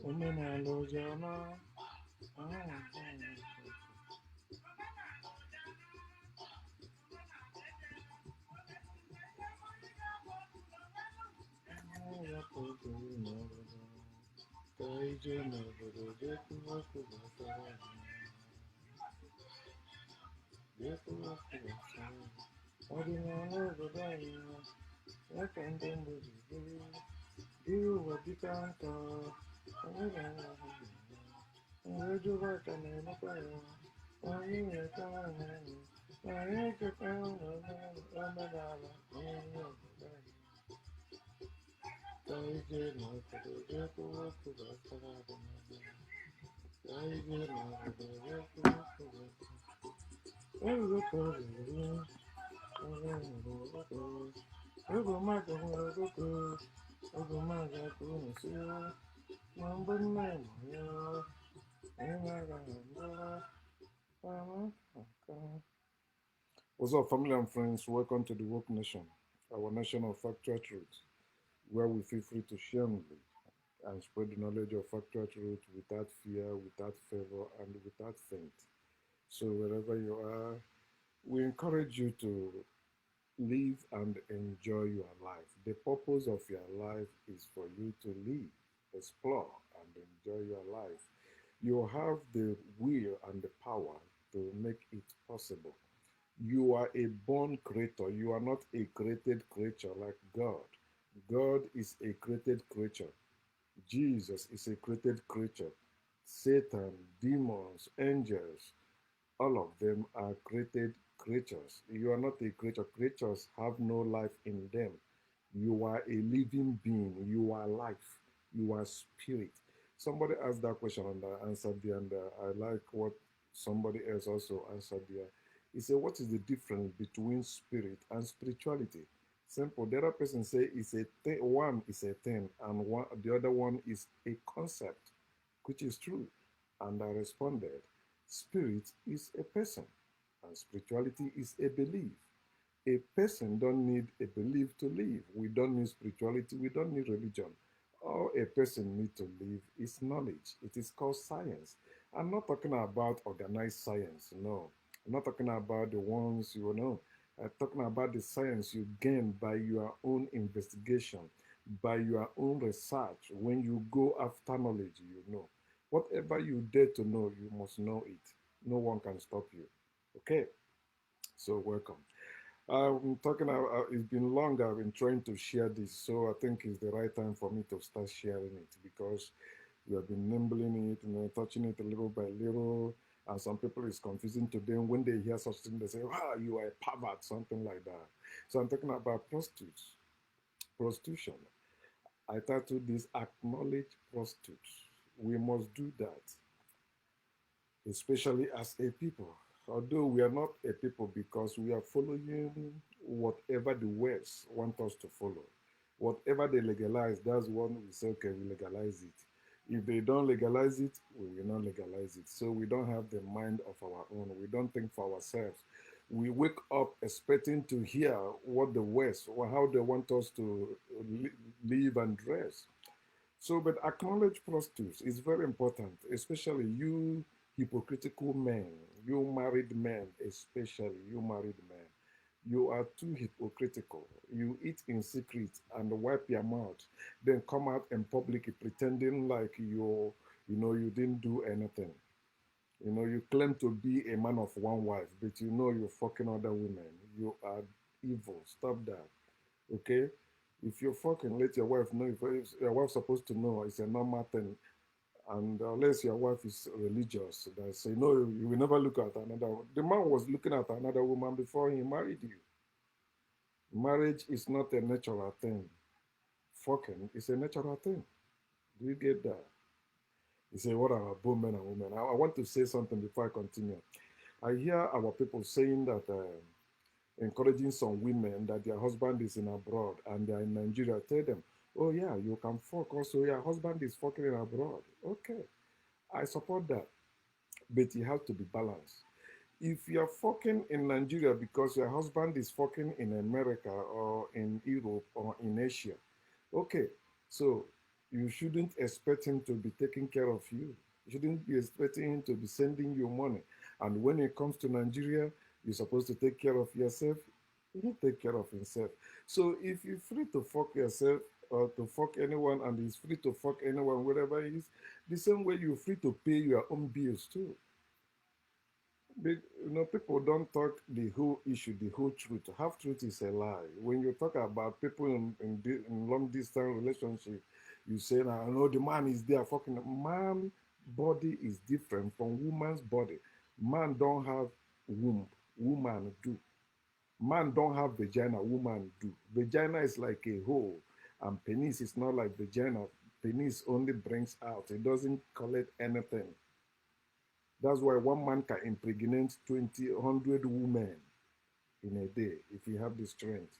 Omenalo Jama. You what you can't call. Where'd you work on the fire? Oh, you ain't coming. I ain't coming. I'm a dollar. What's up, family and friends? Welcome to the Woke Nation, our nation of factual truth, where we feel free to share and spread the knowledge of factual truth without fear, without favor, and without faint. So, wherever you are, we encourage you to live and enjoy your life. The purpose of your life is for you to live, explore, and enjoy your life. You have the will and the power to make it possible. You are a born creator. You are not a created creature like God. God is a created creature. Jesus is a created creature. Satan, demons, angels, all of them are created creatures. You are not a creature. Creatures have no life in them. You are a living being. You are life. You are spirit. Somebody asked that question and I answered there, and I like what somebody else also answered there. He said, "What is the difference between spirit and spirituality?" Simple. The other person say it's a one is a thing, and the other one is a concept, which is true. And I responded, spirit is a person, and spirituality is a belief. A person don't need a belief to live. We don't need spirituality. We don't need religion. All a person need to live is knowledge. It is called science. I'm not talking about organized science. No, I'm not talking about the ones you know. I'm talking about the science you gain by your own investigation, by your own research. When you go after knowledge, you know. Whatever you dare to know, you must know it. No one can stop you. Okay, so welcome. I'm talking about, it's been long I've been trying to share this, so I think it's the right time for me to start sharing it because we have been nimbling it, touching it a little by little. And some people it's confusing to them when they hear such thing, they say, "Wow, you are a pervert," something like that. So I'm talking about prostitutes, prostitution. I titled this "Acknowledge Prostitutes." We must do that, especially as a people. Although we are not a people because we are following whatever the West want us to follow. Whatever they legalize, that's when we say, okay, we legalize it. If they don't legalize it, we will not legalize it. So we don't have the mind of our own. We don't think for ourselves. We wake up expecting to hear what the West, or how they want us to live and dress. So, but acknowledge prostitutes is very important, especially you hypocritical men, you married men, especially you married men. You are too hypocritical. You eat in secret and wipe your mouth, then come out in public pretending like you didn't do anything. You claim to be a man of one wife, but you're fucking other women. You are evil. Stop that. Okay? If you're fucking, let your wife know. If your wife's supposed to know, it's a normal thing. And unless your wife is religious, they say, no, you will never look at another one. The man was looking at another woman before he married you. Marriage is not a natural thing. Fucking is a natural thing. Do you get that? You say, what are both men and women? I want to say something before I continue. I hear our people saying that encouraging some women that their husband is in abroad and they are in Nigeria. Tell them, oh yeah, you can fuck also. Your husband is fucking in abroad. Okay, I support that, but it has to be balanced. If you're fucking in Nigeria because your husband is fucking in America or in Europe or in Asia, okay, so You shouldn't expect him to be taking care of you. You shouldn't be expecting him to be sending you money. And when it comes to Nigeria, you're supposed to take care of yourself. He will take care of himself. So if you're free to fuck yourself or to fuck anyone and he's free to fuck anyone, wherever he is, the same way you're free to pay your own bills too. People don't talk the whole issue, the whole truth. Half truth is a lie. When you talk about people in long distance relationship, you say, "Now, no, the man is there fucking." Man body is different from woman's body. Man don't have womb, woman do. Man don't have vagina, woman do. Vagina is like a hole, and penis is not like vagina. Penis only brings out. It doesn't collect anything. That's why one man can impregnate 20, 100 women in a day if he have the strength.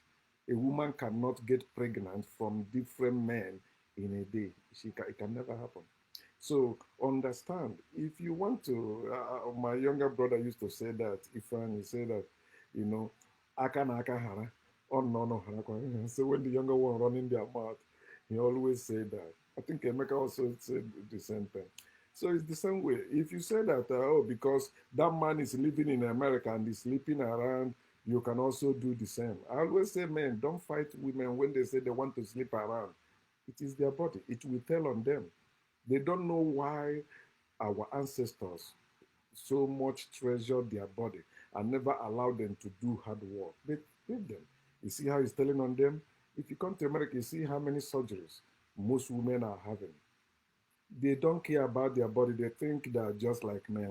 A woman cannot get pregnant from different men in a day. It can never happen. So understand, if you want to, my younger brother used to say that, Ifan, he said that, you know, aka na aka hara, oh no no hara kwa. So when the younger one running their mouth, he always said that. I think Emeka also said the same thing. So it's the same way. If you say that, oh, because that man is living in America and is sleeping around, you can also do the same. I always say, men, don't fight women when they say they want to sleep around. It is their body. It will tell on them. They don't know why our ancestors so much treasure their body and never allow them to do hard work. They leave them. You see how it's telling on them? If you come to America, you see how many surgeries most women are having. They don't care about their body. They think they're just like men.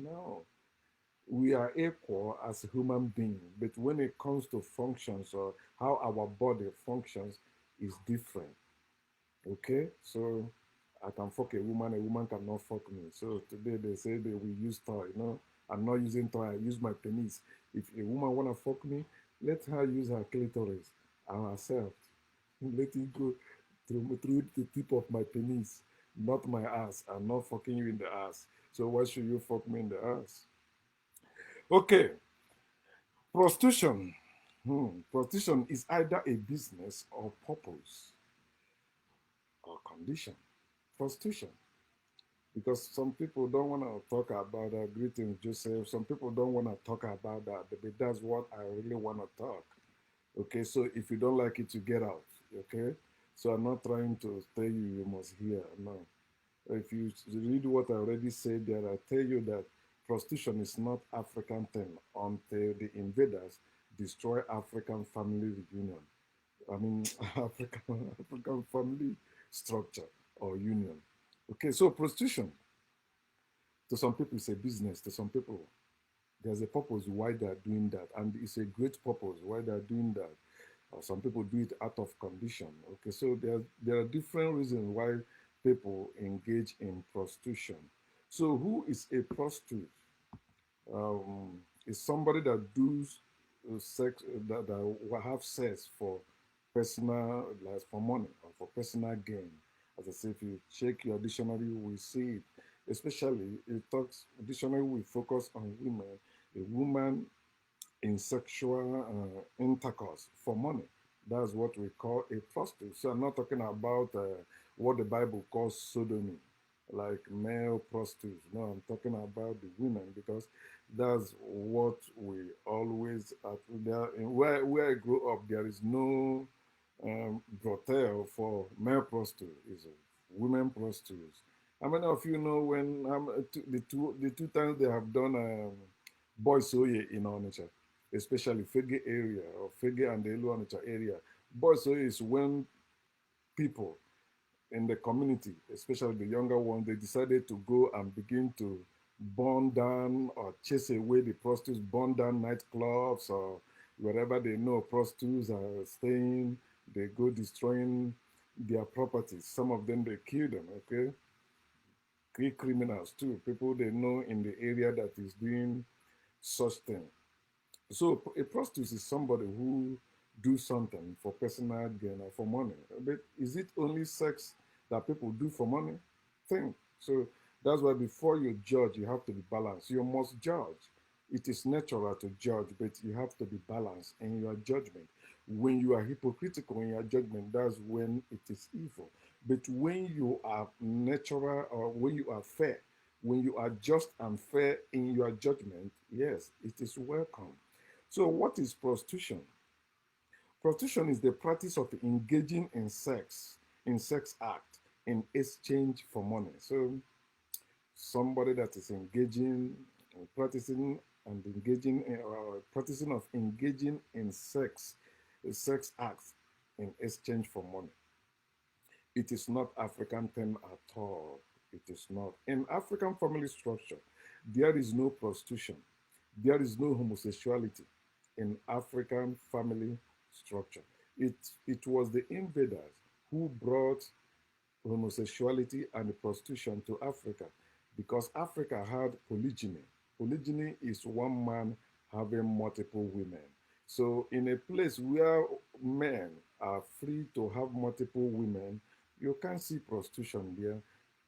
No. We are equal as a human being, but when it comes to functions or how our body functions is different. Okay, so I can fuck a woman cannot fuck me. So today they say they will use toy. I'm not using toy. I use my penis. If a woman wanna fuck me, let her use her clitoris and herself. Let it go through the tip of my penis, not my ass. I'm not fucking you in the ass. So why should you fuck me in the ass? Okay, prostitution. Prostitution is either a business or purpose or condition. Prostitution. Because some people don't want to talk about that. Greetings, Joseph. Some people don't want to talk about that, but that's what I really want to talk. Okay, so if you don't like it, you get out. Okay, so I'm not trying to tell you you must hear. No, if you read what I already said there, I tell you that prostitution is not African thing until the invaders destroy African family reunion. I mean, African family structure or union. Okay, so prostitution to some people it's a business. To some people, there's a purpose why they are doing that, and it's a great purpose why they are doing that. Some people do it out of condition. Okay, so there are different reasons why people engage in prostitution. So, who is a prostitute? Is somebody that does sex that have sex for personal, like for money or for personal gain. As I say, if you check your dictionary, you will see it. Especially, it talks dictionary will focus on women. A woman in sexual intercourse for money. That's what we call a prostitute. So I'm not talking about what the Bible calls sodomy, like male prostitutes. No, I'm talking about the women because that's what we always there. Where I grew up, there is no brothel for male prostitutes. It's women prostitutes. How many of you know when the two times they have done boys oye in Onitsha, especially Fege area or Fege and the Elu Onitsha area? Boys oye is when people in the community, especially the younger ones, they decided to go and begin to burn down or chase away the prostitutes, burn down nightclubs or wherever they know prostitutes are staying, they go destroying their properties. Some of them they kill them, okay? Kill criminals too, people they know in the area that is doing such thing. So a prostitute is somebody who do something for personal gain or for money. But is it only sex that people do for money? Think. So that's why before you judge, you have to be balanced. You must judge. It is natural to judge, but you have to be balanced in your judgment. When you are hypocritical in your judgment, that's when it is evil. But when you are natural or when you are fair, when you are just and fair in your judgment, yes, it is welcome. So, what is prostitution? Prostitution is the practice of engaging in sex act, in exchange for money. So, somebody that is engaging, practicing and engaging, practicing of engaging in sex acts in exchange for money. It is not African term at all. It is not. In African family structure, there is no prostitution. There is no homosexuality in African family structure. It was the invaders who brought homosexuality and prostitution to Africa because Africa had polygyny. Polygyny is one man having multiple women. So, in a place where men are free to have multiple women, you can't see prostitution there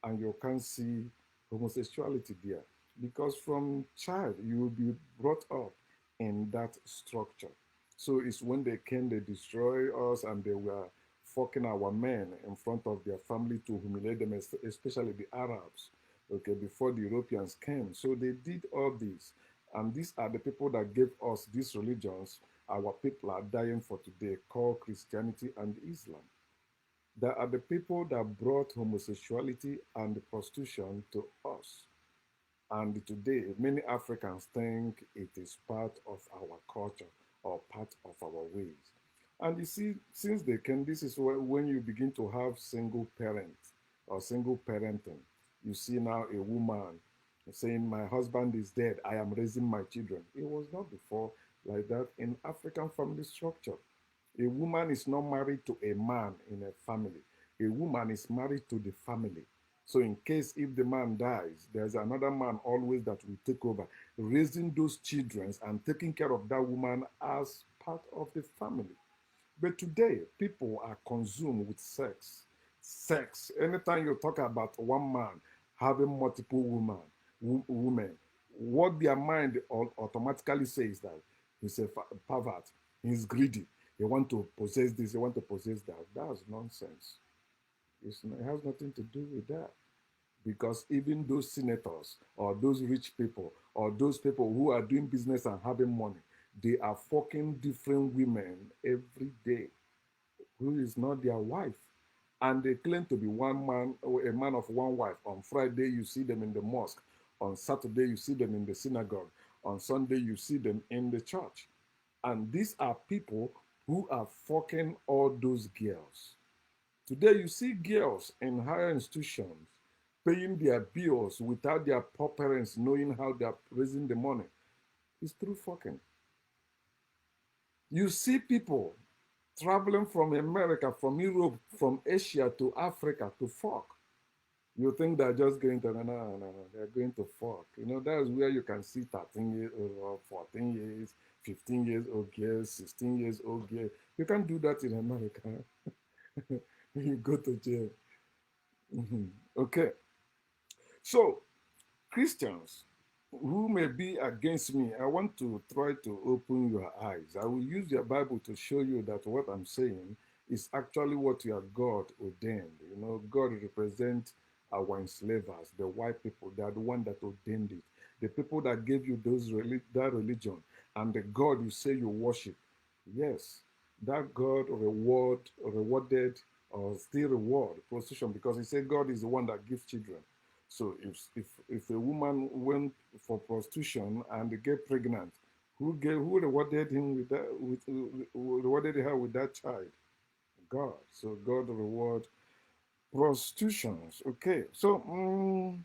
and you can't see homosexuality there because from child you will be brought up in that structure. So it's when they came, they destroy us and they were fucking our men in front of their family to humiliate them, especially the Arabs, okay, before the Europeans came. So they did all this. And these are the people that gave us these religions our people are dying for today, called Christianity and Islam. They are the people that brought homosexuality and prostitution to us. And today, many Africans think it is part of our culture or part of our ways. And you see, since they can, this is when you begin to have single parent or single parenting. You see now a woman saying, "My husband is dead, I am raising my children." It was not before like that in African family structure. A woman is not married to a man in a family. A woman is married to the family. So in case if the man dies, there's another man always that will take over, raising those children and taking care of that woman as part of the family. But today, people are consumed with sex. Sex. Anytime you talk about one man having multiple women, what their mind automatically says that he's a pervert, he's greedy, he want to possess this, he want to possess that. That's nonsense. It has nothing to do with that because even those senators or those rich people or those people who are doing business and having money, they are fucking different women every day who is not their wife. And they claim to be one man or a man of one wife. On Friday, you see them in the mosque. On Saturday, you see them in the synagogue. On Sunday, you see them in the church. And these are people who are fucking all those girls. Today, you see girls in higher institutions paying their bills without their poor parents knowing how they are raising the money. It's through fucking. You see people traveling from America, from Europe, from Asia to Africa to fuck. You think they're just going to, no, they're going to fuck. You know, that's where you can see 13 years old, 14 years, 15 years old girls, 16 years old girls. You can't do that in America. You go to jail. Mhm. Okay. So, Christians who may be against me, I want to try to open your eyes. I will use your Bible to show you that what I'm saying is actually what your God ordained. You know, God represents our enslavers, the white people. They are the one that ordained it. The people that gave you that religion and the God you say you worship. Yes, that God rewarded or still reward prostitution because he said God is the one that gives children. So if a woman went for prostitution and they get pregnant, who rewarded him with that who rewarded her with that child? God. So God reward prostitutions. Okay. So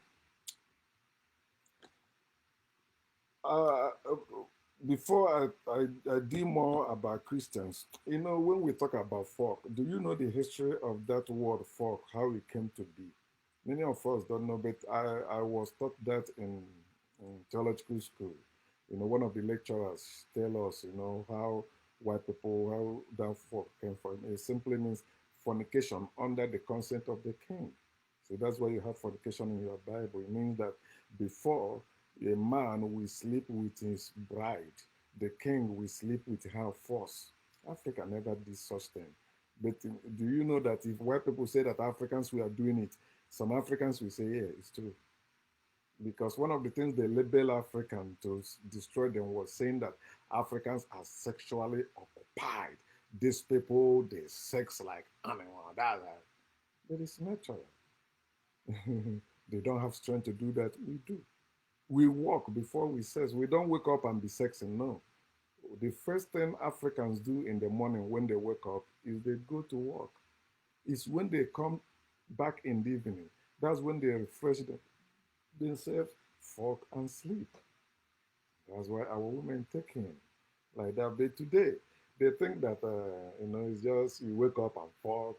uh, before I do more about Christians, you know, when we talk about folk, do you know the history of that word folk, how it came to be? Many of us don't know, but I was taught that in theological school. You know, one of the lecturers tell us, you know, how white people, how that folk came from. It simply means fornication under the consent of the king. So that's why you have fornication in your Bible. It means that before a man will sleep with his bride, the king will sleep with her first. Africa never did such thing. But do you know that if white people say that Africans we are doing it, some Africans will say, yeah, it's true. Because one of the things they label African to destroy them was saying that Africans are sexually occupied. These people, they sex like animal. That. But it's natural. They don't have strength to do that. We do. We walk before we sex. We don't wake up and be sexing. No. The first thing Africans do in the morning when they wake up is they go to work. It's when they come back in the evening. That's when they refresh themselves, fuck, and sleep. That's why our women take him like that. But today, they think that, it's just you wake up and fuck,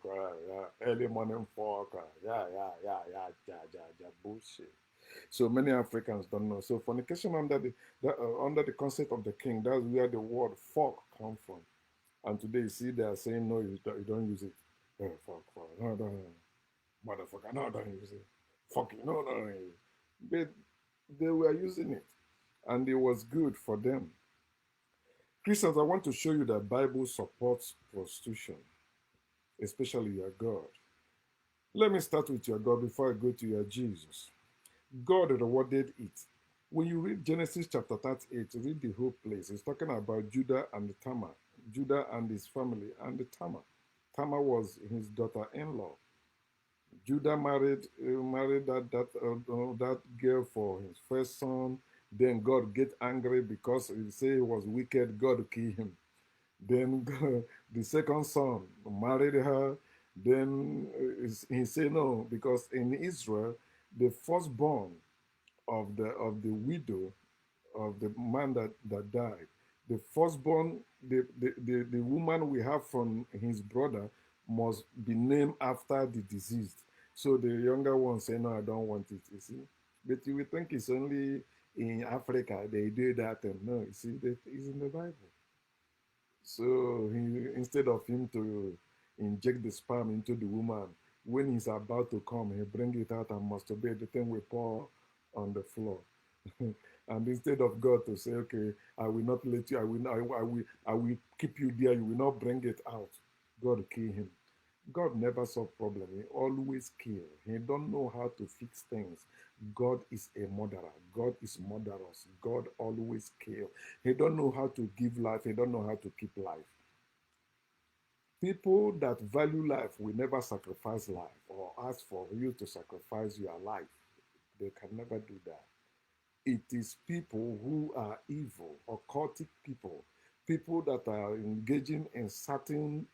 early morning fuck, bullshit. So many Africans don't know. So fornication under the concept of the king, that's where the word fuck come from. And today, you see, they are saying, no, you don't use it. Fuck, no, don't, motherfucker, no, don't use it. Fuck you, no, no, no. But they were using it, and it was good for them. Christians, I want to show you that Bible supports prostitution, especially your God. Let me start with your God before I go to your Jesus. God rewarded it. When you read Genesis chapter 38, read the whole place. It's talking about Judah and Tamar, Judah and his family, and the Tamar. Tamar was his daughter-in-law. Judah married that girl for his first son. Then God get angry because he say he was wicked. God kill him. Then the second son married her. Then he said no because in Israel the firstborn of the widow of the man that died, the firstborn, the woman we have from his brother must be named after the deceased. So the younger one say, no, I don't want it, you see. But you would think it's only in Africa they do that. And no, you see, that is in the Bible. So instead of him to inject the sperm into the woman, when he's about to come, he bring it out and masturbate. The thing will pour on the floor. And instead of God to say, okay, I will not let you, I will keep you there, you will not bring it out. God kill him. God never solve problem. He always kill. He don't know how to fix things. God is a murderer. God is murderous. God always kill. He don't know how to give life. He don't know how to keep life. People that value life will never sacrifice life or ask for you to sacrifice your life. They can never do that. It is people who are evil, occultic people, people that are engaging in certain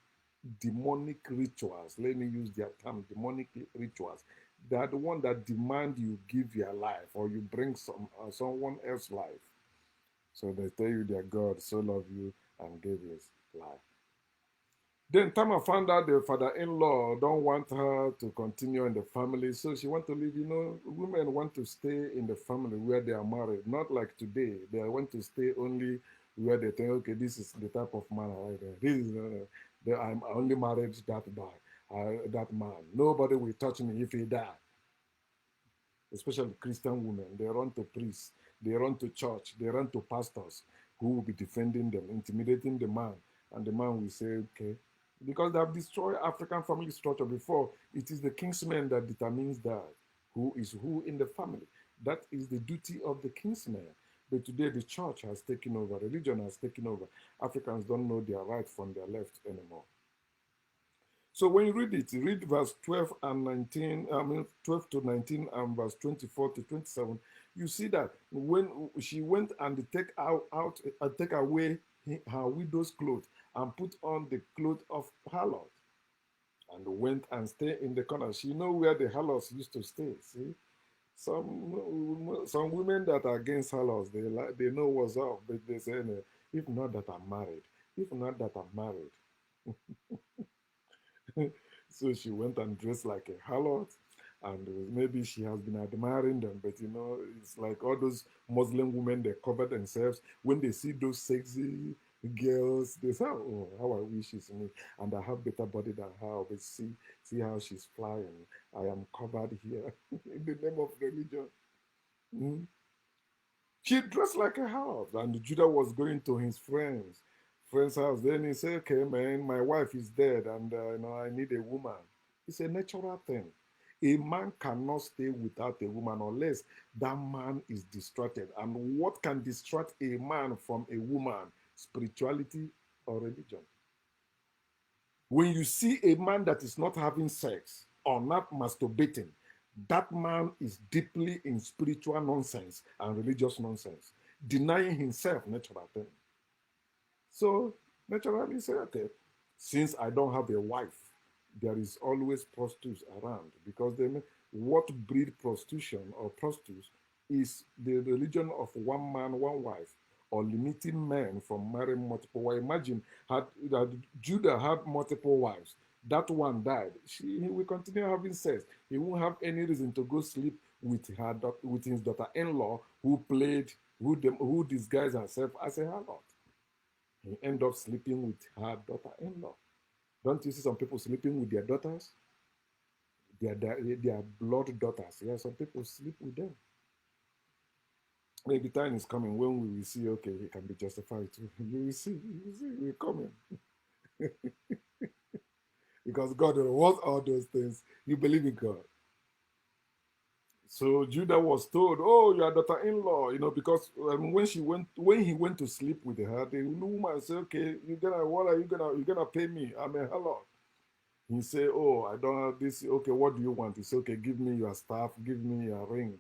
demonic rituals. Let me use their term, demonic rituals. They are the one that demand you give your life or you bring someone else's life. So they tell you their God so loved you and gave his life. Then Tama found out the father-in-law don't want her to continue in the family, so she want to leave. Women want to stay in the family where they are married, not like today. They want to stay only where they think, okay, this is the type of man I like. This is I'm only married that man. Nobody will touch me if he die. Especially Christian women, they run to priests, they run to church, they run to pastors who will be defending them, intimidating the man, and the man will say, okay, because they have destroyed African family structure before. It is the kingsman that determines that who is who in the family. That is the duty of the kingsman. But today the church has taken over, religion has taken over. Africans don't know their right from their left anymore. So when you read it, you read verse 12 and 19, 12 to 19 and verse 24 to 27, you see that when she went and take away her widow's clothes and put on the clothes of harlot and went and stay in the corner. She know where the harlots used to stay, see? Some women that are against harlots, they know what's up, but they say, no, if not that I'm married, if not that I'm married. So she went and dressed like a harlot, and maybe she has been admiring them. But it's like all those Muslim women, they cover themselves. When they see those sexy girls, they say, oh, how I wish it's me. And I have better body than her. But see how she's flying. I am covered here in the name of religion. Mm. She dressed like a harlot, and Judah was going to his friends friend's house. Then he said, okay, man, my wife is dead and I need a woman. It's a natural thing. A man cannot stay without a woman unless that man is distracted. And what can distract a man from a woman? Spirituality or religion. When you see a man that is not having sex or not masturbating, that man is deeply in spiritual nonsense and religious nonsense, denying himself natural things. So naturally say, okay, since I don't have a wife, there is always prostitutes around because then what breed prostitution or prostitutes is the religion of one man, one wife, or limiting men from marrying multiple wives. Imagine that Judah had multiple wives. That one died. He will continue having sex. He won't have any reason to go sleep with with his daughter-in-law who disguised herself as a harlot. He end up sleeping with her daughter-in-law. Don't you see some people sleeping with their daughters? Their blood daughters. Yeah, some people sleep with them. Maybe time is coming when we will see, okay, he can be justified too. You will see, we're coming. Because God wants all those things. You believe in God. So Judah was told, "Oh, your daughter-in-law," because when he went to sleep with her, the woman said, "Okay, what are you gonna pay me? I'm a hello." He said, "Oh, I don't have this. Okay, what do you want?" He said, "Okay, give me your staff, give me your ring,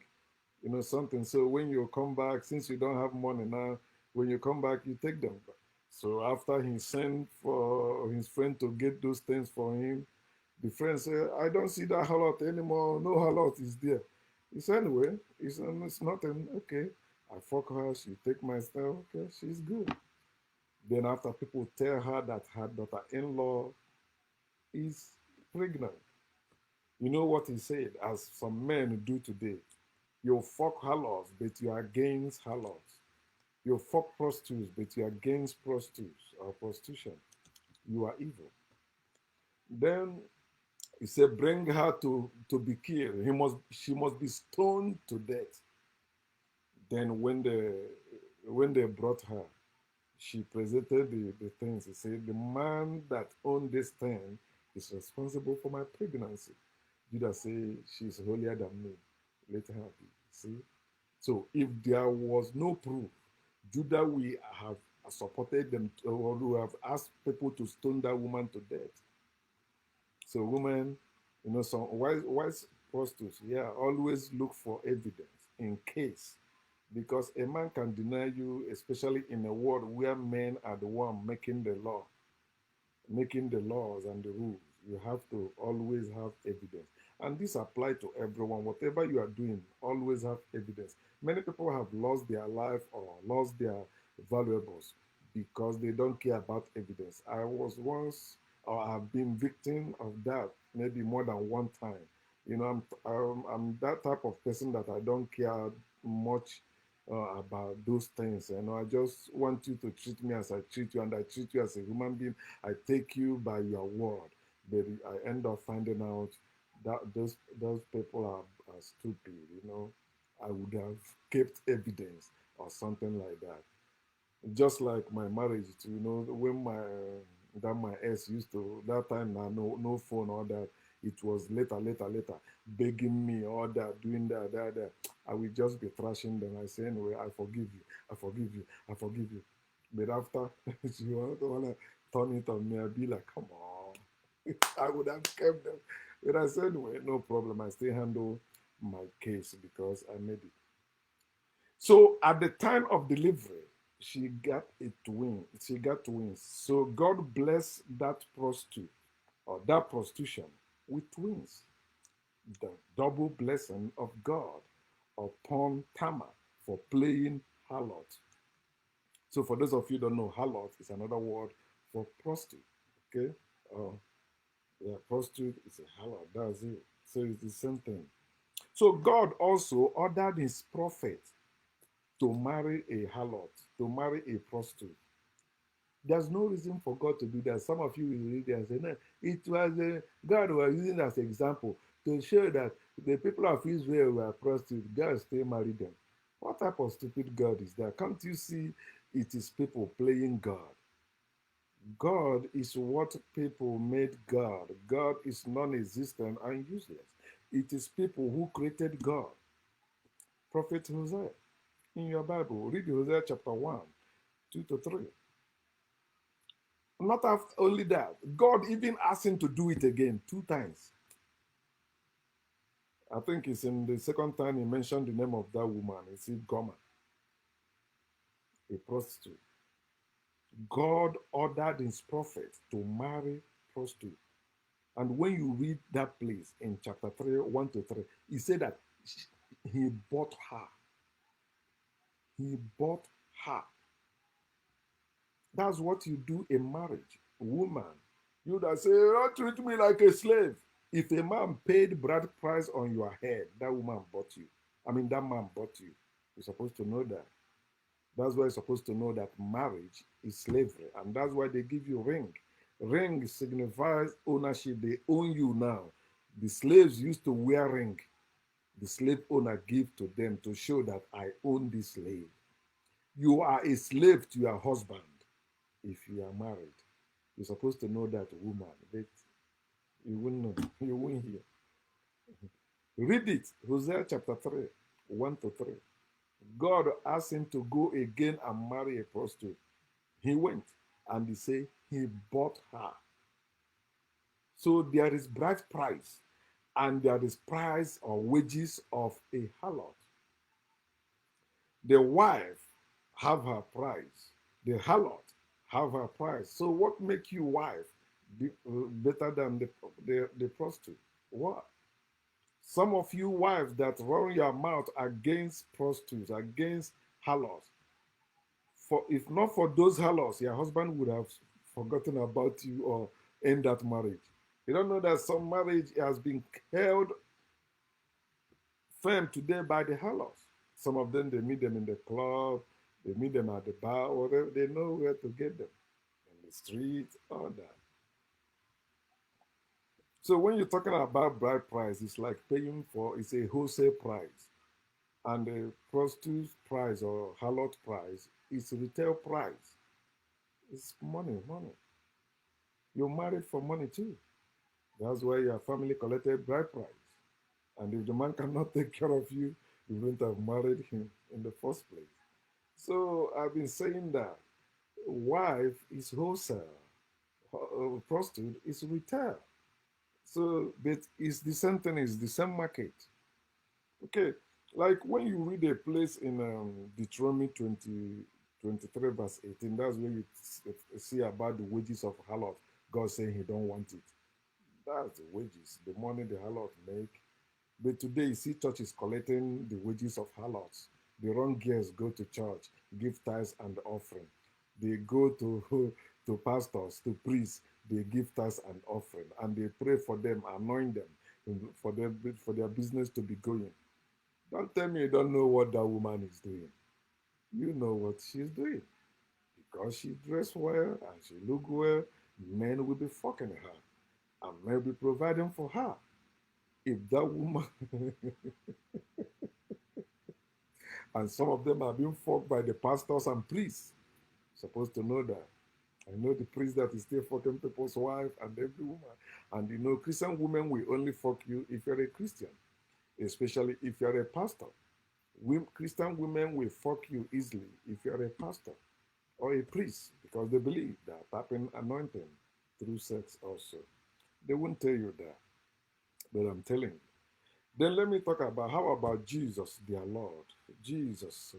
something. So when you come back, since you don't have money now, when you come back, you take them back." So after he sent for his friend to get those things for him, the friend said, "I don't see that halot anymore. No halot is there." He said, "Anyway, it's nothing. Okay, I fuck her. She take my stuff. Okay, she's good." Then after people tell her that her daughter-in-law is pregnant, you know what he said, as some men do today? You fuck harlots, but you are against harlots. You fuck prostitutes, but you are against prostitutes or prostitution. You are evil. Then he said, bring her to be killed. She must be stoned to death. Then when they brought her, she presented the things. He said, the man that owned this thing is responsible for my pregnancy. Judah said, she's holier than me. Let her be. See? So if there was no proof, Judah will have supported them or will have asked people to stone that woman to death. So women, some wise prostitutes, yeah, always look for evidence in case, because a man can deny you, especially in a world where men are the one making the laws and the rules. You have to always have evidence. And this applies to everyone. Whatever you are doing, always have evidence. Many people have lost their life or lost their valuables because they don't care about evidence. I was once, or I've been victim of that maybe more than one time. I'm that type of person that I don't care much about those things. I just want you to treat me as I treat you, and I treat you as a human being. I take you by your word, but I end up finding out that those people are stupid. I would have kept evidence or something like that. Just like my marriage, too, when my ex used to that time now, no phone or that. It was later, begging me all that, doing that. I will just be thrashing them. I say, anyway, I forgive you, I forgive you, I forgive you. But after she wanna turn it on me, I'll be like, come on. I would have kept them. But I said, anyway, no problem. I still handle my case because I made it. So at the time of delivery, she got a twin. She got twins. So God blessed that prostitute or that prostitution with twins. The double blessing of God upon Tamar for playing harlot. So for those of you who don't know, harlot is another word for prostitute. Okay? Uh, yeah, prostitute is a harlot. That's it. So it's the same thing. So God also ordered his prophet to marry a harlot, to marry a prostitute. There's no reason for God to do that. Some of you will read it and say, no, it was God was using as an example to show that the people of Israel were prostitutes. God still married them. What type of stupid God is that? Can't you see it is people playing God? God is what people made God. God is non existent and useless. It is people who created God. Prophet Hosea, in your Bible, read Hosea chapter 1, 2 to 3. Not after only that, God even asked him to do it again 2 times. I think it's in the second time he mentioned the name of that woman. He said Gomer, a prostitute. God ordered his prophet to marry prostitute. And when you read that place in chapter 3, 1 to 3, he said that he bought her. He bought her. That's what you do in marriage. Woman, you that say, don't treat me like a slave. If a man paid bride price on your head, that woman bought you. I mean, that man bought you. You're supposed to know that. That's why you're supposed to know that marriage is slavery. And that's why they give you ring. Ring signifies ownership. They own you now. The slaves used to wear ring. The slave owner give to them to show that I own this slave. You are a slave to your husband if you are married. You're supposed to know that woman, but you won't know. You won't hear. Read it, Hosea chapter 3, 1 to 3. God asked him to go again and marry a prostitute. He went and he said he bought her. So there is bride price and there is price or wages of a harlot. The wife have her price. The harlot have her price. So what make you wife better than the prostitute? What? Some of you wives that run your mouth against prostitutes, against harlots, for if not for those harlots, your husband would have forgotten about you or end that marriage. You don't know that some marriage has been held firm today by the harlots. Some of them, they meet them in the club, they meet them at the bar, or whatever. They know where to get them in the street, all that. So when you're talking about bride price, it's like paying for, it's a wholesale price. And the prostitute's price or harlot price is retail price. It's money, money. You're married for money too. That's why your family collected bride price. And if the man cannot take care of you, you wouldn't have married him in the first place. So I've been saying that wife is wholesale, prostitute is retail. So, but it's the same thing, it's the same market. Okay, like when you read a place in Deuteronomy 23 verse 18, that's where you see about the wages of harlot. God saying he don't want it. That's the wages, the money the harlot make. But today you see churches collecting the wages of harlots. The wrong gears go to church, give tithes and offering. They go to to pastors, to priests, they give tithes and offering, and they pray for them, anoint them for their business to be going. Don't tell me you don't know what that woman is doing. You know what she's doing. Because she dressed well and she look well, men will be fucking her. And men will be providing for her. If that woman, and some of them are being fucked by the pastors and priests, supposed to know that. I know the priest that is still fucking people's wife and every woman. And you know, Christian women will only fuck you if you're a Christian, especially if you're a pastor. Christian women will fuck you easily if you're a pastor or a priest because they believe that tapping anointing through sex also. They won't tell you that, but I'm telling you. Then let me talk about how about Jesus, their Lord? Jesus.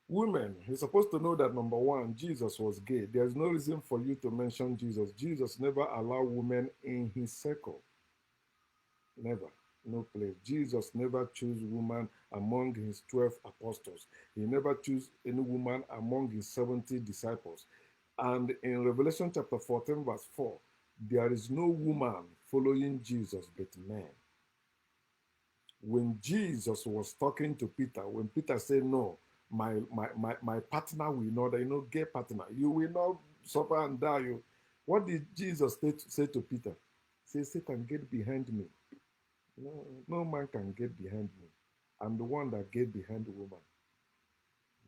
Women, you're supposed to know that number one, Jesus was gay. There's no reason for you to mention Jesus. Jesus never allowed women in his circle. Never. No place. Jesus never chose woman among his 12 apostles. He never chose any woman among his 70 disciples. And in Revelation chapter 14, verse 4, there is no woman following Jesus but men. When Jesus was talking to Peter, when Peter said, no, my partner will not, gay partner, you will not suffer and die. What did Jesus say to Peter? Say, Satan, get behind me. No, no man can get behind me. I'm the one that get behind the woman.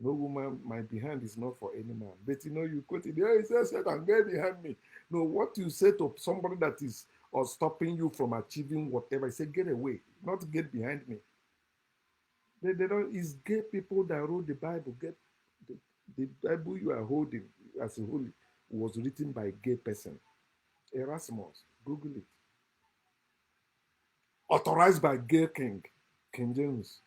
No woman, my behind is not for any man. But you quote it, yeah, he says, you can get behind me. No, what you say to somebody that is or stopping you from achieving whatever, say, get away, not get behind me. They don't, it's gay people that wrote the Bible. The, the Bible you are holding as a holy was written by a gay person. Erasmus, Google it. Authorized by gay king, King James.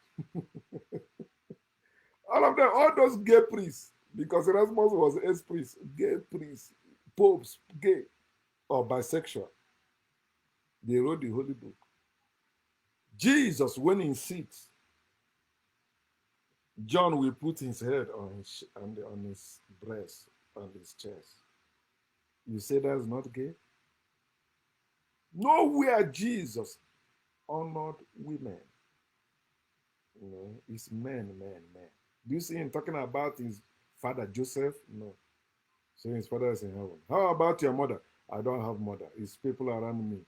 All of them, all those gay priests, because Erasmus was ex-priest, gay priests, popes, gay or bisexual. They wrote the holy book. Jesus, when he sits, John will put his head on his breast, on his chest. You say that's not gay? Nowhere Jesus honored women. It's men, men, men. Do you see him talking about his father Joseph? No. So his father is in heaven. How about your mother? I don't have mother. It's people around me.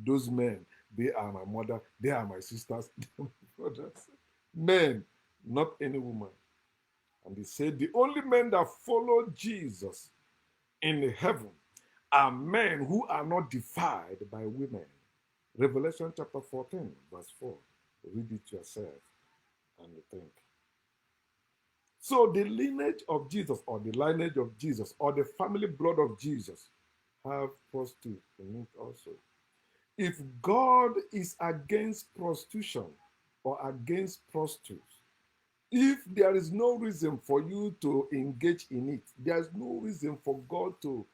Those men, they are my mother. They are my sisters. They are my brothers. Men, not any woman. And he said the only men that follow Jesus in heaven are men who are not defiled by women. Revelation chapter 14, verse 4. Read it yourself and you think. So the lineage of Jesus, or the lineage of Jesus, or the family blood of Jesus have prostitute in it also. If God is against prostitution or against prostitutes, if there is no reason for you to engage in it, there's no reason for God to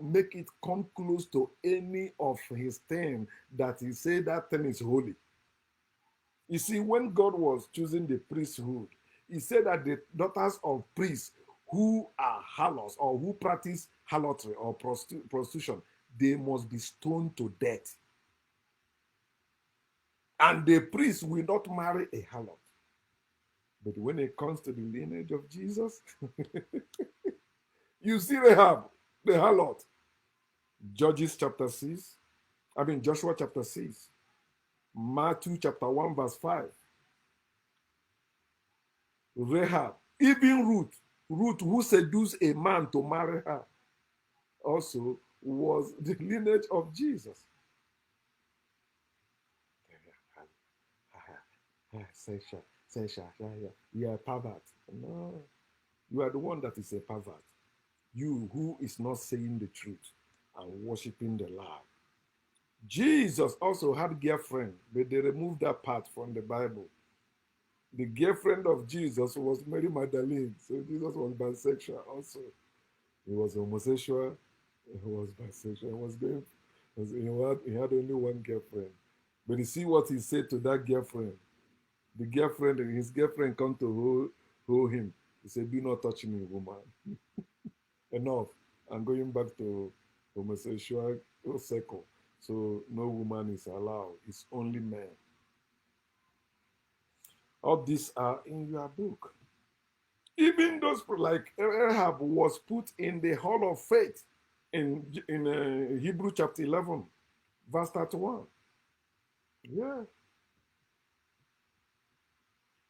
make it come close to any of his thing that he said that thing is holy. You see, when God was choosing the priesthood, he said that the daughters of priests who are harlots or who practice harlotry or prostitution, they must be stoned to death. And the priest will not marry a harlot. But when it comes to the lineage of Jesus, you see Rahab, the harlot. Judges chapter 6, Joshua chapter 6, Matthew chapter 1, verse 5. Rahab, even Ruth who seduced a man to marry her, also was the lineage of Jesus. You are a pervert. No, you are the one that is a pervert. You who is not saying the truth and worshiping the lie. Jesus also had girlfriend, but they removed that part from the Bible. The girlfriend of Jesus was Mary Magdalene, so Jesus was bisexual also. He was homosexual, he was bisexual, he had only one girlfriend. But you see what he said to that girlfriend. His girlfriend come to hold him. He said, do not touch me, woman. Enough. I'm going back to homosexual circle. So no woman is allowed. It's only men. All these are in your book. Even those like Ahab was put in the hall of faith in Hebrew chapter 11, verse 31. Yeah.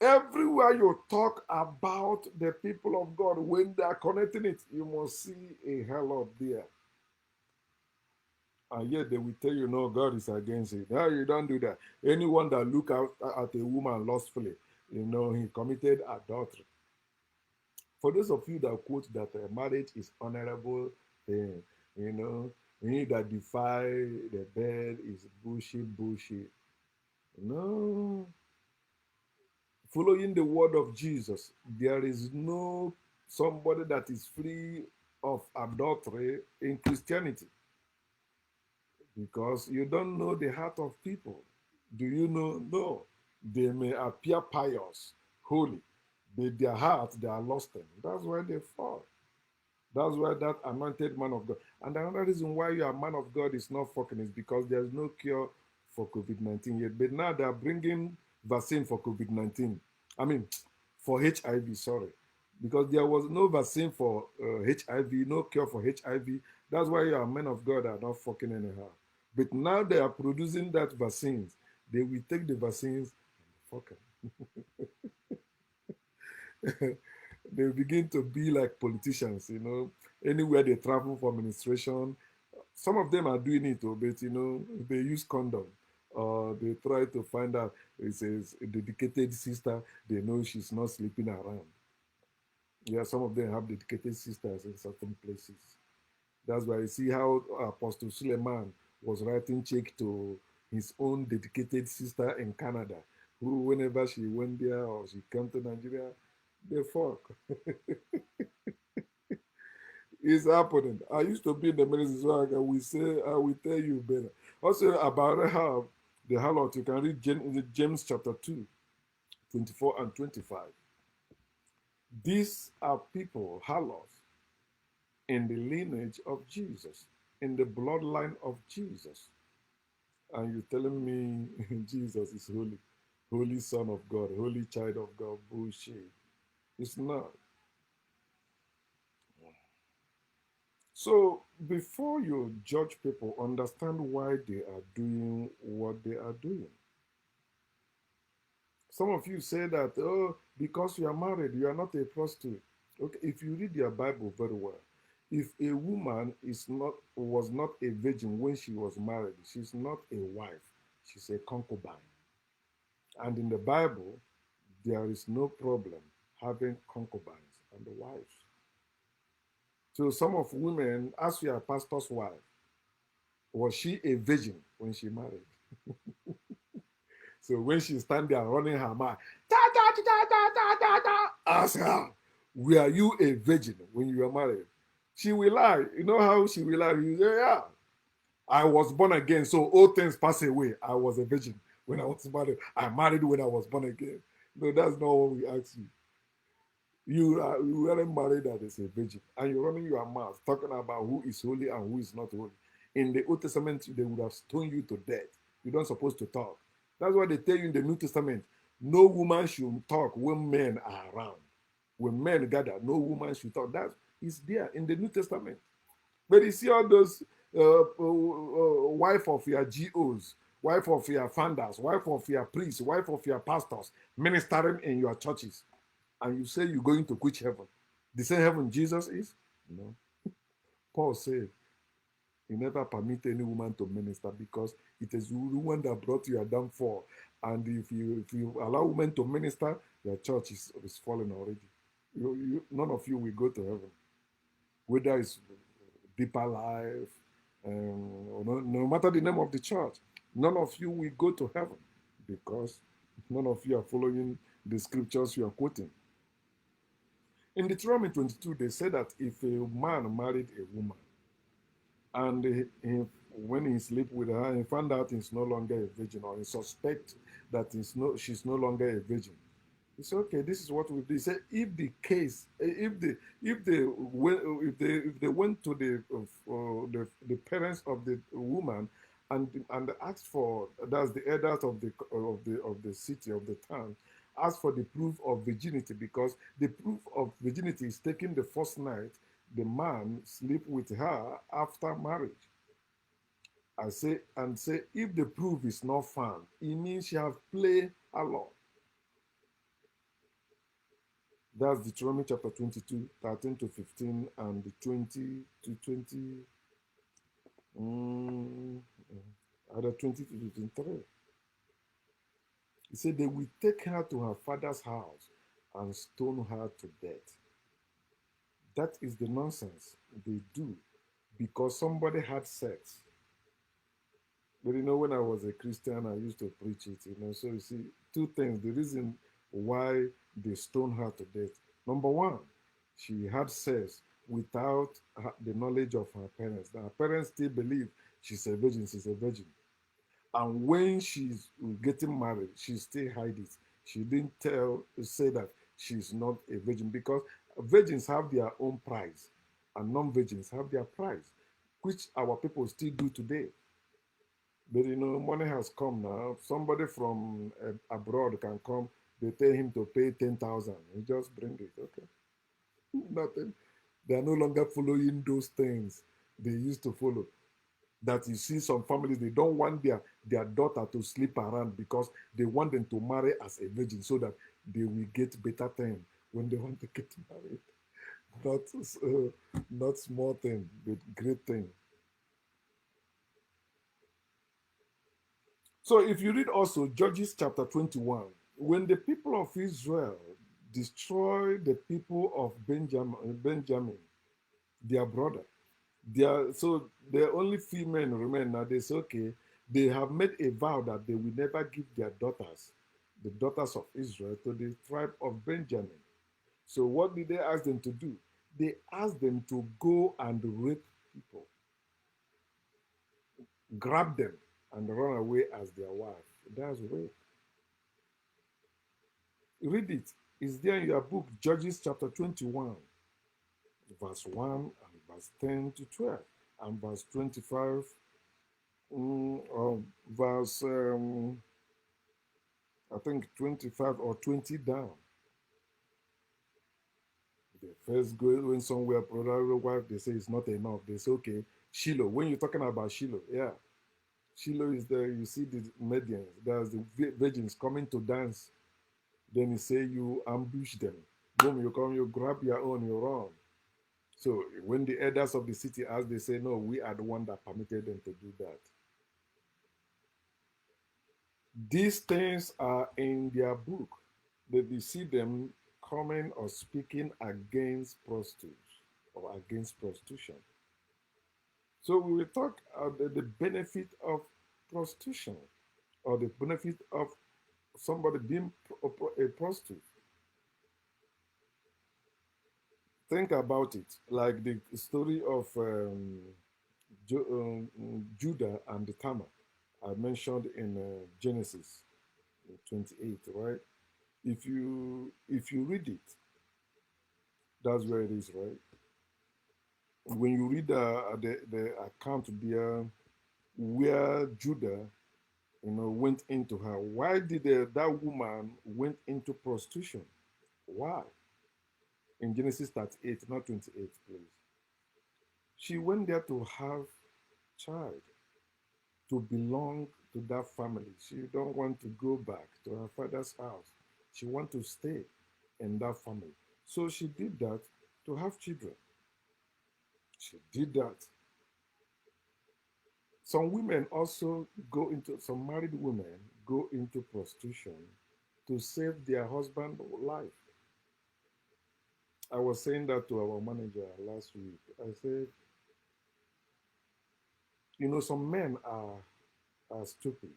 Everywhere you talk about the people of God, when they are connecting it, you must see a hell there. And yet they will tell you, no, God is against it. No, you don't do that. Anyone that look out at a woman lustfully, he committed adultery. For those of you that quote that marriage is honorable thing, any that defy the bed is bullshit. No. Following the word of Jesus, there is no somebody that is free of adultery in Christianity. Because you don't know the heart of people. Do you know? No. They may appear pious, holy, but their heart, they are lost in. That's why they fall. That's why that anointed man of God. And another reason why you are man of God is not fucking is because there's no cure for COVID-19 yet. But now they are bringing vaccine for COVID-19. For HIV, sorry. Because there was no vaccine for HIV, no cure for HIV. That's why you are men of God are not fucking anyhow. But now they are producing that vaccines. They will take the vaccines and fuck them. They begin to be like politicians, anywhere they travel for administration. Some of them are doing it, but they use condom. They try to find out it's a dedicated sister. They know she's not sleeping around. Yeah, some of them have dedicated sisters in certain places. That's why you see how Apostle Suleiman was writing check to his own dedicated sister in Canada, who whenever she went there or she came to Nigeria, they fuck. It's happening. I used to be in the ministry, so I will say, I will tell you better. Also about Rahab, the harlot, you can read James chapter 2, 24 and 25. These are people, harlots, in the lineage of Jesus, in the bloodline of Jesus. And you're telling me Jesus is holy, holy Son of God, holy child of God. Bullshit. It's not. So before you judge people, understand why they are doing what they are doing. Some of you say that, oh, because you are married, you are not a prostitute. Okay, if you read your Bible very well, if a woman was not a virgin when she was married, she's not a wife, she's a concubine. And in the Bible, there is no problem having concubines and wives. So some of women, as your pastor's wife, was she a virgin when she married? So when she stand there running her mouth, da da da da da da da, ask her, were you a virgin when you were married? She will lie. You know how she will lie? You say, yeah, I was born again, so all things pass away. I was a virgin when I was married. I married when I was born again. No, that's not what we ask you. You weren't married as a virgin, and you're running your mouth talking about who is holy and who is not holy. In the Old Testament, they would have stoned you to death. You don't supposed to talk. That's why they tell you in the New Testament, no woman should talk when men are around. When men gather, no woman should talk. That is there in the New Testament. But you see all those wife of your GOs, wife of your founders, wife of your priests, wife of your pastors ministering in your churches, and you say you're going to quit heaven. The same heaven Jesus is? No. Paul said he never permit any woman to minister because it is the woman that brought you a downfall. And if you allow women to minister, your church is falling already. None of you will go to heaven. Whether it's deeper life, or no matter the name of the church, none of you will go to heaven because none of you are following the scriptures you are quoting. In Deuteronomy 22, they say that if a man married a woman and when he sleep with her, he found out he's no longer a virgin, or he suspect that she's no longer a virgin, he said, okay, this is what we do. He said, if the case, if they went to the parents of the woman and asked for, that's the elders of the city, of the town, asked for the proof of virginity, because the proof of virginity is taking the first night the man sleep with her after marriage. Say if the proof is not found, it means she have played along. That's Deuteronomy chapter 22, 13 to 15, and the 20 to 20, either 20 to 23. He said they will take her to her father's house and stone her to death. That is the nonsense they do because somebody had sex. But when I was a Christian, I used to preach it, So you see, two things. The reason why they stone her to death. Number one, she had sex without the knowledge of her parents. Her parents still believe she's a virgin. And when she's getting married, she still hide it. She didn't say that she's not a virgin, because virgins have their own price and non-virgins have their price, which our people still do today. But money has come now. Somebody from abroad can come. They tell him to pay 10,000. He just bring it. Okay, nothing. They are no longer following those things they used to follow. That you see some families, they don't want their daughter to sleep around because they want them to marry as a virgin so that they will get better thing when they want to get married. Not not small thing, but great thing. So if you read also Judges chapter 21, when the people of Israel destroy the people of Benjamin, their brother, so the only female remain now. They say, okay, they have made a vow that they will never give their daughters, the daughters of Israel, to the tribe of Benjamin. So what did they ask them to do? They asked them to go and rape people, grab them, and run away as their wife. That's rape. Read it. It's there in your book, Judges chapter 21, verse 1 and verse 10 to 12, and verse 25, or verse, I think 25 or 20 down. They first go somewhere, brother, wife, they say it's not enough. They say, okay, Shiloh. When you're talking about Shiloh, yeah, Shiloh is there. You see the Medians, there's the virgins coming to dance. Then he say you ambush them. Boom, you come, you grab your own, you run. So when the elders of the city ask, they say, no, we are the one that permitted them to do that. These things are in their book. That you see them coming or speaking against prostitutes or against prostitution. So we will talk about the benefit of prostitution or the benefit of somebody being a prostitute. Think about it, like the story of Judah and the Tamar I mentioned in Genesis 28, right? If you read it, that's where it is, right? When you read the account there, where Judah, went into her, why did that woman went into prostitution? Why? In Genesis 38, not 28, please. She went there to have child, to belong to that family. She don't want to go back to her father's house. She want to stay in that family. So she did that to have children. She did that. Some women also go into, some married women go into prostitution to save their husband life. I was saying that to our manager last week. I said, some men are stupid.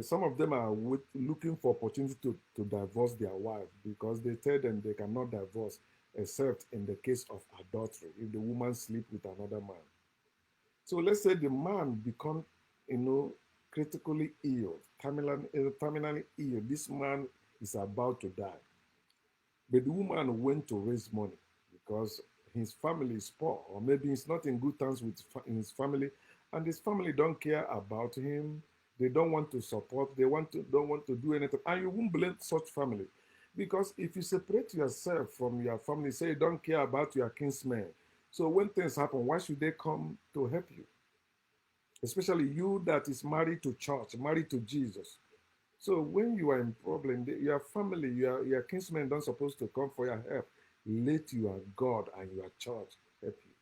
Some of them are looking for opportunity to divorce their wife because they tell them they cannot divorce except in the case of adultery, if the woman sleep with another man. So let's say the man become, critically ill, terminally ill. This man is about to die. But the woman went to raise money because his family is poor, or maybe he's not in good terms with his family, and his family don't care about him. They don't want to support. Don't want to do anything, and you won't blame such family, because if you separate yourself from your family, say you don't care about your kinsmen. So when things happen, why should they come to help you? Especially you that is married to church, married to Jesus. So when you are in problem, your family, your kinsmen don't supposed to come for your help. Let your God and your church help you.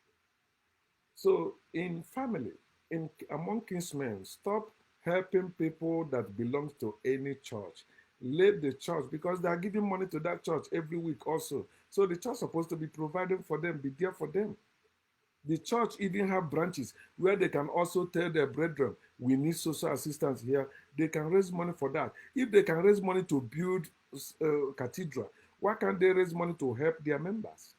So in family, in among kinsmen, stop helping people that belong to any church. Let the church, because they are giving money to that church every week also. So the church is supposed to be providing for them, be there for them. The church even have branches where they can also tell their brethren, we need social assistance here. They can raise money for that. If they can raise money to build cathedral, why can't they raise money to help their members?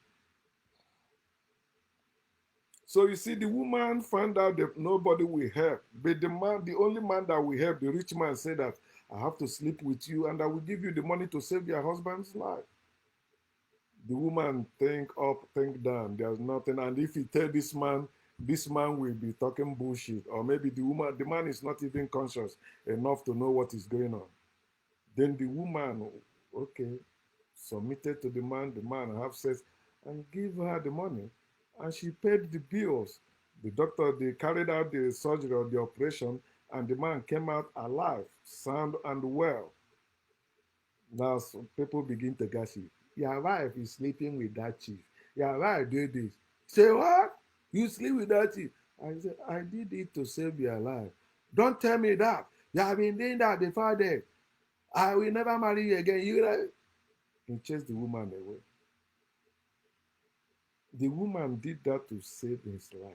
So you see, the woman found out that nobody will help. But the only man that will help, the rich man said that, I have to sleep with you and I will give you the money to save your husband's life. The woman think up, think down. There's nothing. And if you tell this man will be talking bullshit. Or maybe the man is not even conscious enough to know what is going on. Then the woman, okay, submitted to the man have sex and give her the money. And she paid the bills. The doctor, they carried out the surgery or the operation, and the man came out alive, sound and well. Now some people begin to gossip. Your wife is sleeping with that chief. Your wife did this. Say what? You sleep with that chief? I said, I did it to save your life. Don't tell me that. You have been doing that before then. I will never marry you again. You know? He chased the woman away. The woman did that to save his life.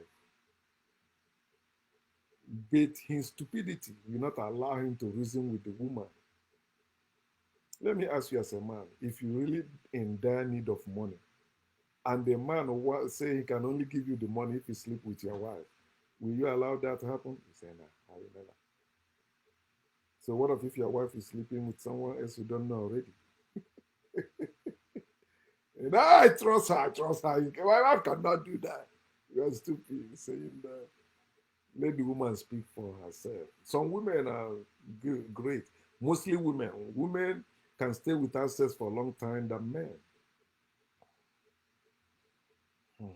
But his stupidity will not allow him to reason with the woman. Let me ask you as a man, if you really in dire need of money, and the man say he can only give you the money if he sleep with your wife, will you allow that to happen? You say, nah, I will never. So what if your wife is sleeping with someone else you don't know already? And I trust her, I trust her. My wife cannot do that. You are stupid saying that. Let the woman speak for herself. Some women are great. Mostly women. Women can stay without sex for a long time than men. Hmm.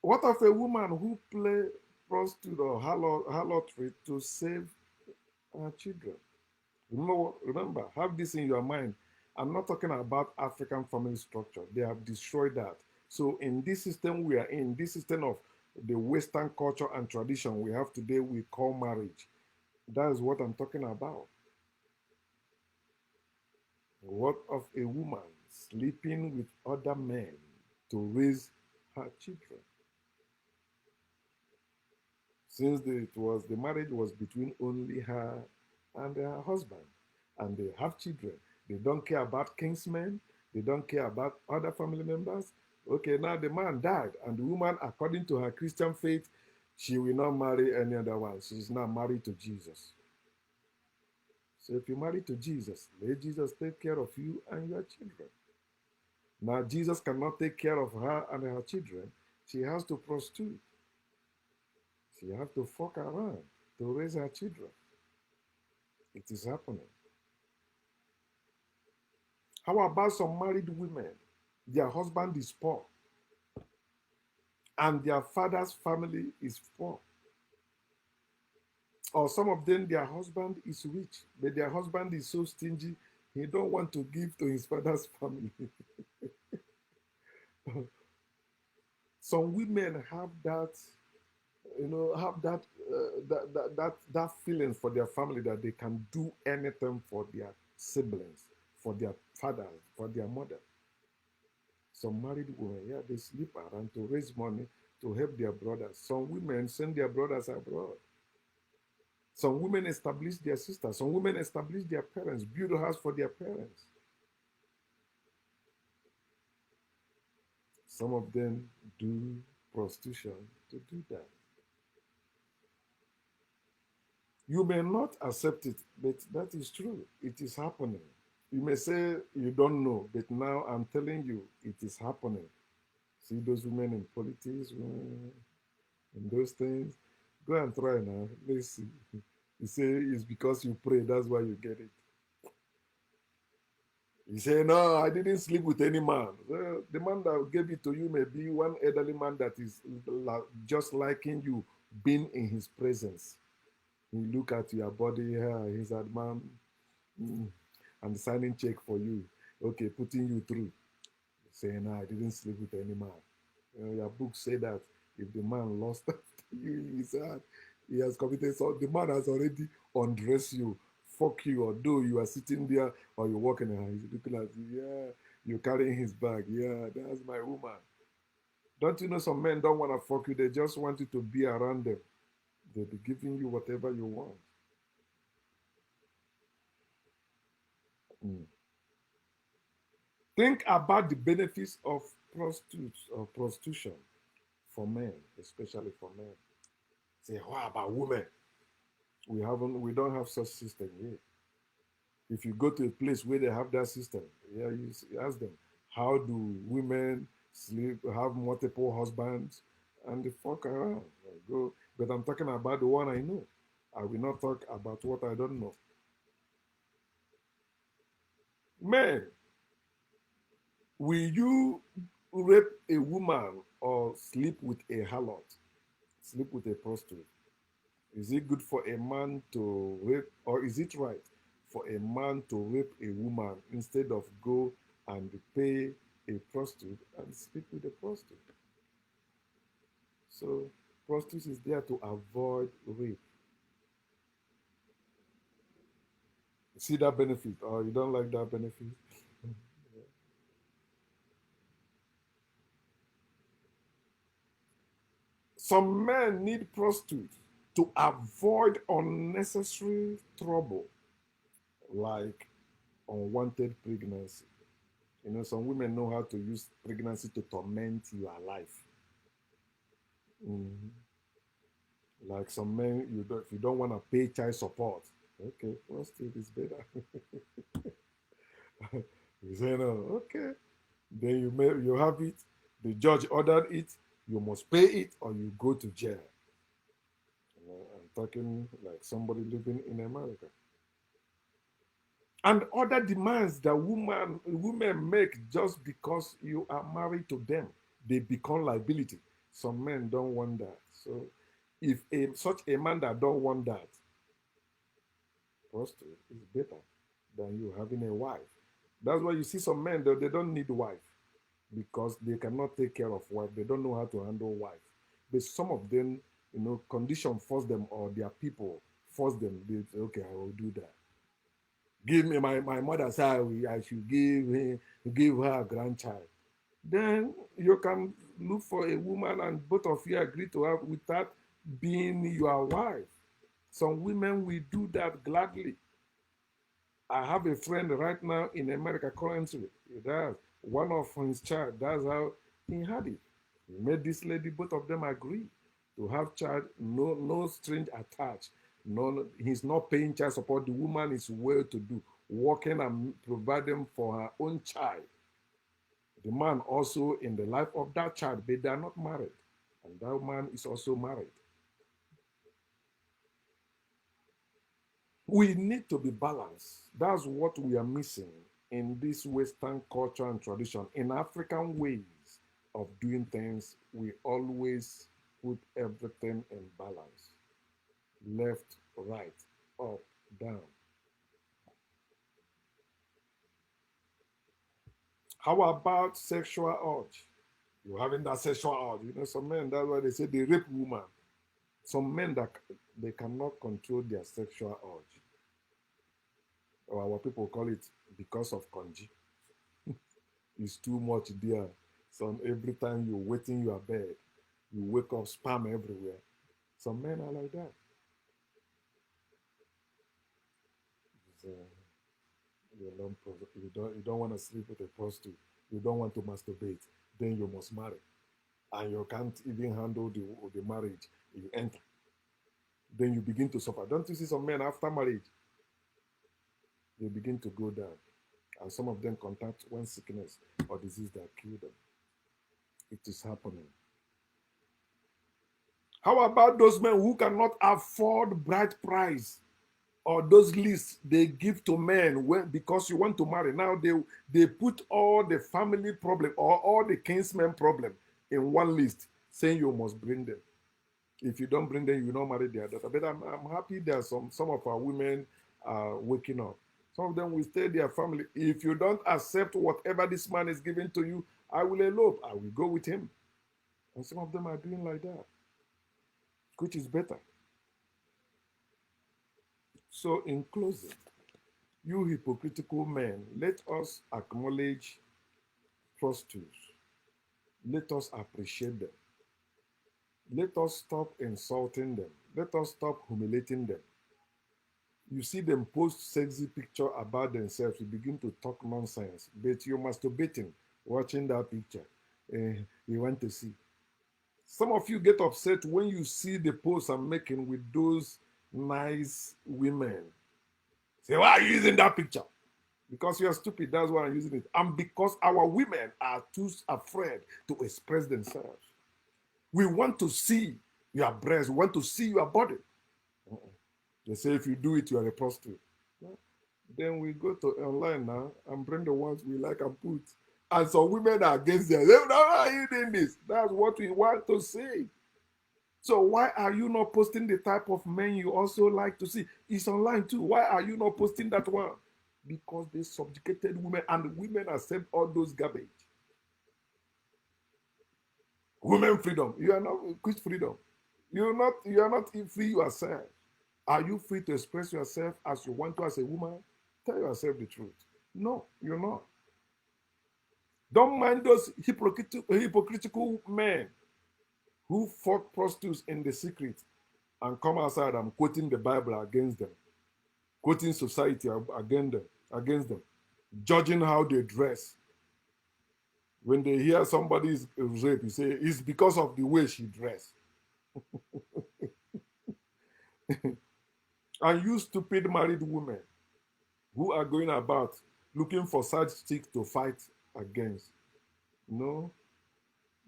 What of a woman who play prostitute or harlotry to save her children? Remember, have this in your mind. I'm not talking about African family structure. They have destroyed that. So in this system we are in, this system of the Western culture and tradition we have today, we call marriage. That is what I'm talking about. What of a woman sleeping with other men to raise her children? Since the marriage was between only her and her husband, and they have children. They don't care about kinsmen. They don't care about other family members. Okay, now the man died, and the woman, according to her Christian faith, she will not marry any other one. She's now married to Jesus. So if you marry to Jesus, let Jesus take care of you and your children. Now Jesus cannot take care of her and her children. She has to prostitute. She has to fuck around to raise her children. It is happening. How about some married women? Their husband is poor and their father's family is poor. Or some of them, their husband is rich, but their husband is so stingy, he don't want to give to his father's family. Some women have that, have that feeling for their family that they can do anything for their siblings, for their father, for their mother. Some married women, yeah, they sleep around to raise money to help their brothers. Some women send their brothers abroad. Some women establish their sisters. Some women establish their parents, build a house for their parents. Some of them do prostitution to do that. You may not accept it, but that is true. It is happening. You may say you don't know, but now I'm telling you, it is happening. See those women in politics, in those things. Go and try now. Let's see. You say it's because you pray, that's why you get it. You say, no, I didn't sleep with any man. Well, the man that gave it to you may be one elderly man that is just liking you being in his presence. He look at your body here, he's a man, mm, and signing check for you. Okay, putting you through. Saying, no, I didn't sleep with any man. Your book say that if the man lost after you, he said he has committed, so the man has already undressed you, fuck you, although you are sitting there or you're walking and he's looking at you, yeah, you're carrying his bag, yeah, that's my woman. Don't you know some men don't want to fuck you, they just want you to be around them. They'll be giving you whatever you want. Mm. Think about the benefits of prostitutes or prostitution for men, especially for men. Say, what about women? We don't have such system here. If you go to a place where they have that system, yeah, you ask them, how do women sleep, have multiple husbands, and they fuck around. Go, but I'm talking about the one I know. I will not talk about what I don't know. Men, will you rape a woman or sleep with a harlot, sleep with a prostitute? Is it good for a man to rape, or is it right for a man to rape a woman instead of go and pay a prostitute and sleep with a prostitute. So prostitute is there to avoid rape. See that benefit, or you don't like that benefit? Some men need prostitutes to avoid unnecessary trouble, like unwanted pregnancy. You know, some women know how to use pregnancy to torment your life. Mhm. Like some men, if you don't want to pay child support, okay, prostitute is better. You say no, okay. Then you have it. The judge ordered it. You must pay it, or you go to jail. You know, I'm talking like somebody living in America. And other demands that women make just because you are married to them, they become liability. Some men don't want that. So, if such a man that don't want that, prostitute is better than you having a wife. That's why you see some men that they don't need wife because they cannot take care of wife. They don't know how to handle wife. But some of them, condition force them, or their people force them. They say, okay, I will do that. Give me my mother said I should give her a grandchild. Then you can look for a woman and both of you agree to have without being your wife. Some women will do that gladly. I have a friend right now in America currently. He does. One of his child, that's how he had it. He made this lady, both of them agree to have child, no string attached. No, he's not paying child support. The woman is well to do, working and providing for her own child. The man also in the life of that child, but they are not married. And that man is also married. We need to be balanced. That's what we are missing in this Western culture and tradition. In African ways of doing things, we always put everything in balance. Left, right, up, down. How about sexual urge? You're having that sexual urge. You know, some men, that's why they say they rape woman. Some men that they cannot control their sexual urge. Or our people call it because of conji. It's too much there. Some every time you're waiting your bed, you wake up spam everywhere. Some men are like that. So you don't want to sleep with a prostitute. You don't want to masturbate. Then you must marry, and you can't even handle the marriage. You enter, then you begin to suffer. Don't you see some men after marriage, they begin to go down, and some of them contact one sickness or disease that kill them. It is happening. How about those men who cannot afford bride price, or those lists they give to men because you want to marry? Now they put all the family problem or all the kinsmen problem in one list, saying you must bring them. If you don't bring them, you will not marry their daughter. But I'm happy that some of our women are waking up. Some of them will stay their family. If you don't accept whatever this man is giving to you, I will elope. I will go with him. And some of them are doing like that, which is better. So, in closing, you hypocritical men, let us acknowledge prostitutes. Let us appreciate them. Let us stop insulting them. Let us stop humiliating them. You see them post sexy picture about themselves, you begin to talk nonsense, but you're masturbating watching that picture. You want to see. Some of you get upset when you see the posts I'm making with those nice women. Say, why are you using that picture? Because you're stupid, that's why I'm using it. And because our women are too afraid to express themselves. We want to see your breast, we want to see your body. They say if you do it, you are a prostitute. Then we go to online now and bring the ones we like and put. And some women are against them. They say, how are you doing this? That's what we want to see. So why are you not posting the type of men you also like to see? It's online too. Why are you not posting that one? Because they subjugated women and women accept all those garbage. Women freedom. You are not quit freedom. You are not free yourself. Are you free to express yourself as you want to as a woman? Tell yourself the truth. No, you're not. Don't mind those hypocritical men who fought prostitutes in the secret and come outside and quoting the Bible against them, quoting society against them, judging how they dress. When they hear somebody is raped, you say it's because of the way she dressed. And you stupid married women who are going about looking for side chick to fight against. No.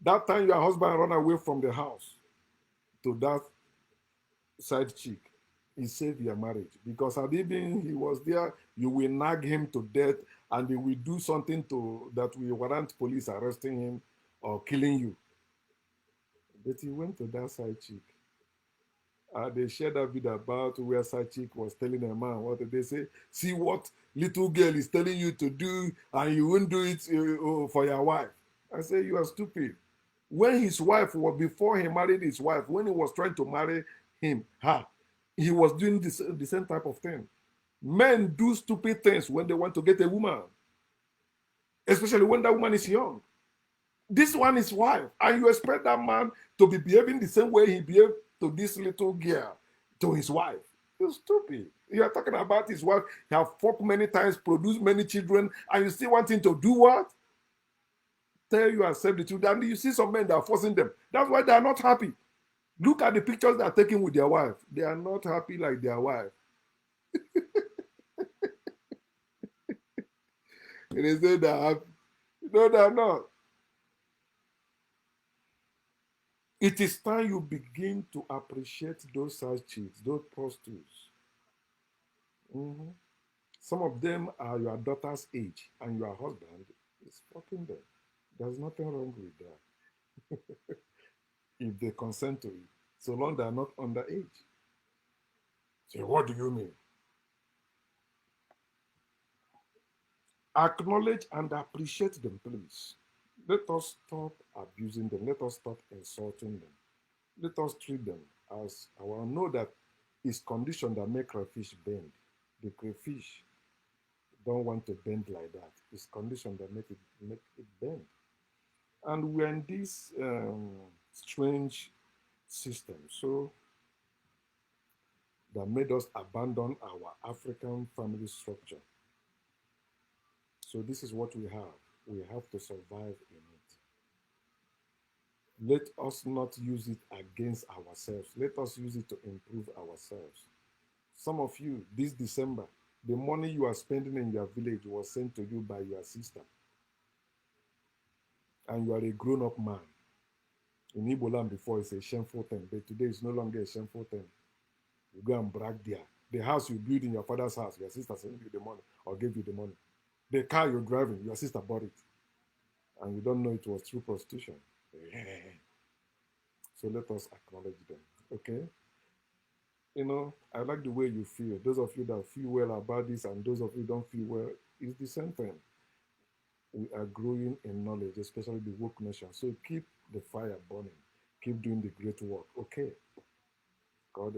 That time your husband run away from the house to that side chick, he saved your marriage. Because had he was there, you will nag him to death and he will do something to that will warrant police arresting him or killing you. But he went to that side chick. They shared that video about where side chick was telling a man what did they say? See what little girl is telling you to do, and you won't do it for your wife. I say you are stupid. When his wife was before he married his wife, when he was trying to marry her, he was doing the same type of thing. Men do stupid things when they want to get a woman, especially when that woman is young. This one is wife, and you expect that man to be behaving the same way he behaved to this little girl, to his wife. You're stupid. You are talking about his wife. He have fucked many times, produced many children, and you still want him to do what? Tell you accept the truth. And you see some men that are forcing them. That's why they are not happy. Look at the pictures they are taking with their wife. They are not happy like their wife. And they say they are happy. No, they are not. It is time you begin to appreciate those side chicks, those prostitutes. Mhm. Some of them are your daughter's age, and your husband is fucking them. There's nothing wrong with that if they consent to it, so long they are not underage. So, what do you mean? Acknowledge and appreciate them, please. Let us stop abusing them. Let us stop insulting them. Let us treat them as our know that it's condition that make crayfish bend. The crayfish don't want to bend like that. It's condition that make it bend. And we're in this strange system, so that made us abandon our African family structure. So this is what we have. We have to survive in it. Let us not use it against ourselves. Let us use it to improve ourselves. Some of you, this December, the money you are spending in your village was sent to you by your sister, and you are a grown-up man. In Igbo land before, it's a shameful thing, but today it's no longer a shameful thing. You go and brag there. The house you build in your father's house, your sister sent you the money or gave you the money. The car you're driving, your sister bought it, and you don't know it was through prostitution. So let us acknowledge them, okay? I like the way you feel. Those of you that feel well about this and those of you don't feel well, it's the same thing. We are growing in knowledge, especially the woke nation. So keep the fire burning. Keep doing the great work, okay? God